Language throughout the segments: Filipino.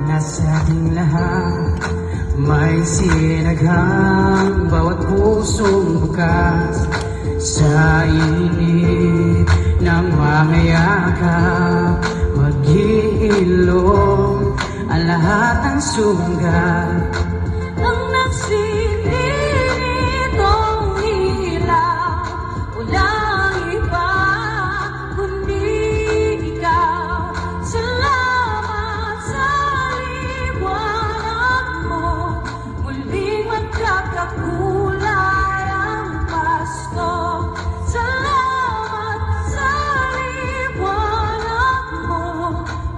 nasa ating lahat. May sinaghang bawat pusong bukas sa init ng mga yakap. Mag-iilong ang lahat ng sugat. Ang nagsindi nitong ilaw, walang iba kundi ikaw. Salamat sa liwanag mo, muling magkakakulay ang Pasko. Salamat sa liwanag mo,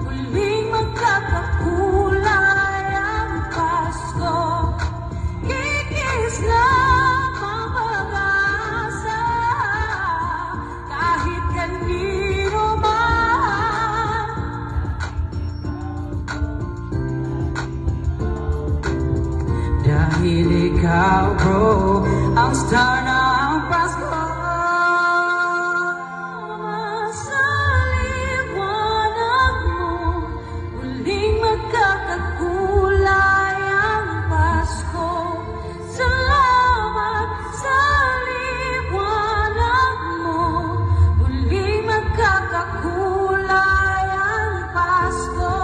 muling magkakakulay ang Pasko. Kikis lang ang pag-asa, kahit kanino man. Dahil ikaw, bro, ang star ng Pasko. Sa liwanag mo, muling magkakakulay ang Pasko. Salamat sa liwanag mo, muling magkakakulay ang Pasko.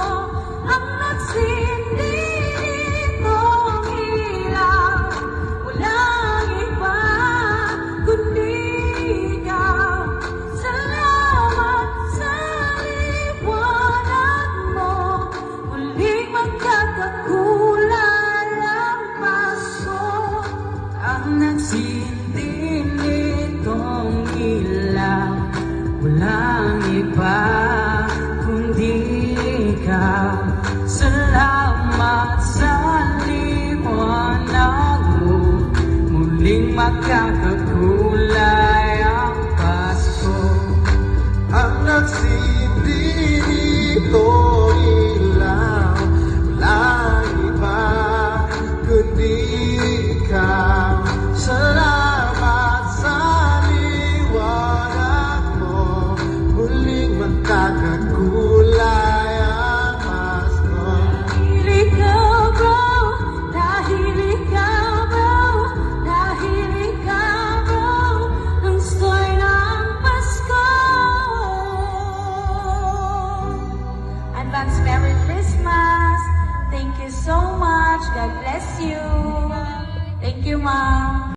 Ang nagsindi nitong ilaw, walang iba kundi ikaw. Salamat sa liwanag mo, muling magkakakulay ang Pasko. Ang nagsindi nitong ilaw, walang iba